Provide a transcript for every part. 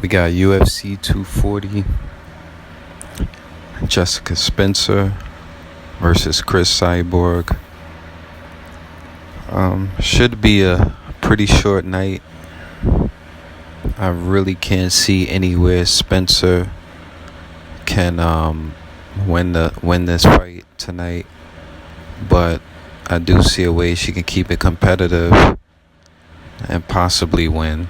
We got UFC 240, Jessica Spencer versus Cris Cyborg. Should be a pretty short night. I really can't see anywhere Spencer can win this fight tonight, but I do see a way she can keep it competitive and possibly win.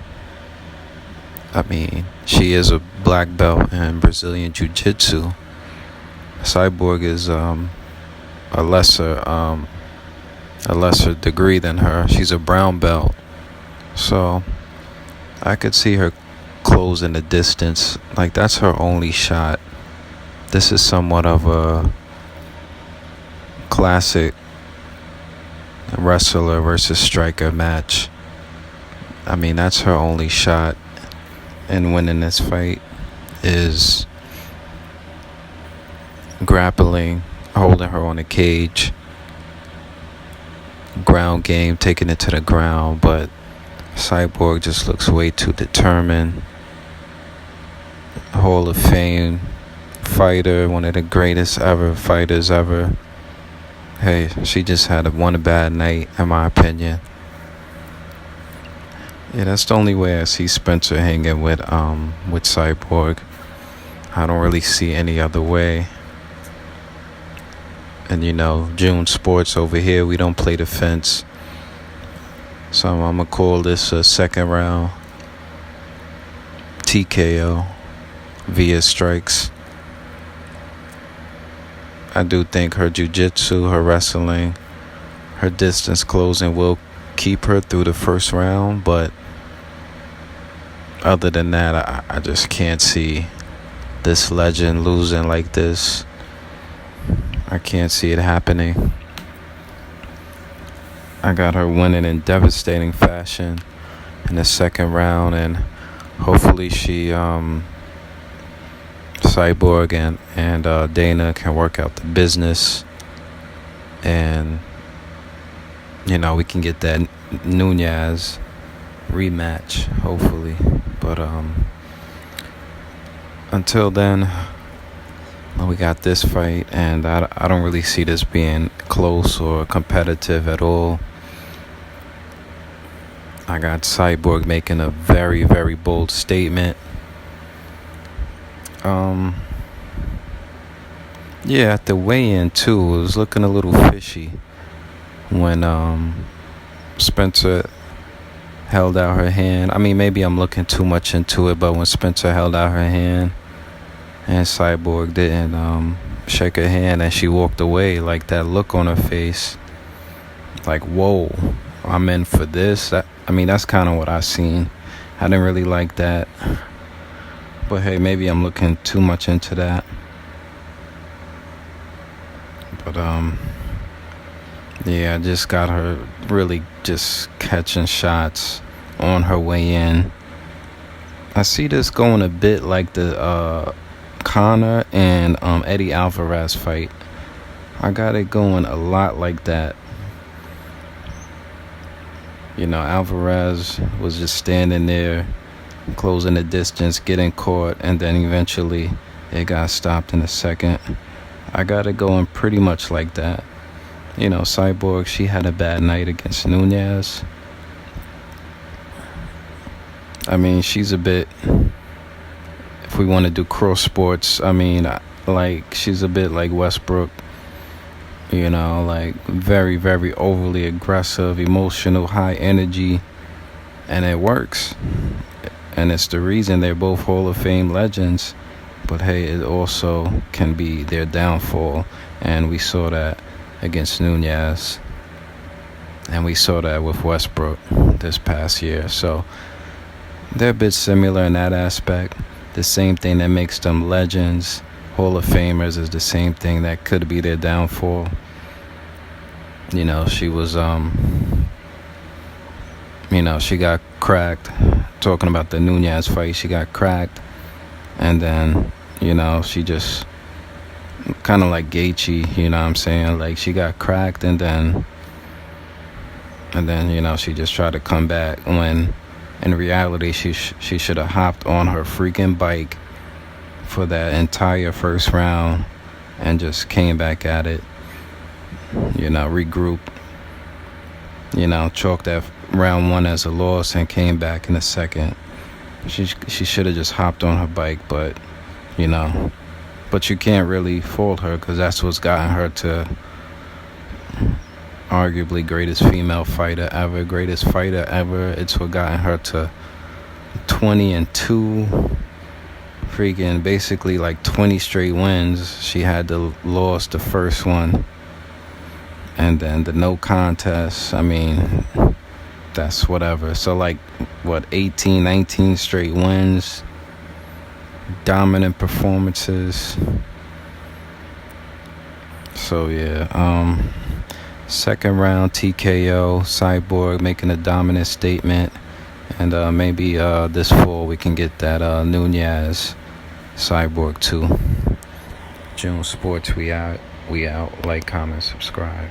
I mean, she is a black belt in Brazilian jiujitsu. Cyborg is a lesser degree than her. She's a brown belt, so I could see her closing the distance. Like, that's her only shot. This is somewhat of a classic wrestler versus striker match. I mean, that's her only shot in winning this fight, is grappling, holding her on the cage, ground game, taking it to the ground. But Cyborg just looks way too determined. Hall of Fame fighter, one of the greatest fighters ever. Hey, she just had one bad night, in my opinion. Yeah, that's the only way I see Spencer hanging with Cyborg. I don't really see any other way. And June Sports over here, we don't play defense. So I'm gonna call this a second round TKO via strikes. I do think her jiu-jitsu, her wrestling, her distance closing will keep her through the first round, but other than that, I just can't see this legend losing like this. I can't see it happening. I got her winning in devastating fashion in the second round, and hopefully she Cyborg and Dana can work out the business, and we can get that Nunez rematch, hopefully. But until then, we got this fight, and I don't really see this being close or competitive at all. I got Cyborg making a very, very bold statement. Yeah, at the weigh-in too, it was looking a little fishy when Spencer held out her hand. I mean, maybe I'm looking too much into it, but when Spencer held out her hand and Cyborg didn't shake her hand and she walked away, like that look on her face, like, whoa, I'm in for this. That's kind of what I seen. I didn't really like that, but hey, maybe I'm looking too much into that. But yeah, I just got her really just catching shots on her way in. I see this going a bit like the Conor and Eddie Alvarez fight. I got it going a lot like that. Alvarez was just standing there, closing the distance, getting caught, and then eventually it got stopped in a second. I got it going pretty much like that. Cyborg, she had a bad night against Nunez. I mean, she's a bit, if we want to do cross sports, she's a bit like Westbrook. Like very, very overly aggressive, emotional, high energy, and it works. And it's the reason they're both Hall of Fame legends. But hey, it also can be their downfall, and we saw that against Nunez, and we saw that with Westbrook this past year. So they're a bit similar in that aspect. The same thing that makes them legends, Hall of Famers, is the same thing that could be their downfall. She was she got cracked. Talking about the Nunez fight, she got cracked, and then she just kind of like Gaethje, what I'm saying? Like, she got cracked, and then she just tried to come back when In reality, she should have hopped on her freaking bike for that entire first round and just came back at it. Regroup. Chalk that round 1 as a loss and came back in the second. She should have just hopped on her bike, but but you can't really fault her because that's what's gotten her to arguably greatest female fighter ever, greatest fighter ever. It's what gotten her to 20-2, freaking basically like 20 straight wins. She had to lost the first one, and then the no contest. I mean, that's whatever. So like, 18, 19 straight wins, dominant performances. So yeah, second round TKO, Cyborg making a dominant statement, and maybe this fall we can get that Nunez Cyborg 2. June Sports, we out. Like, comment, subscribe.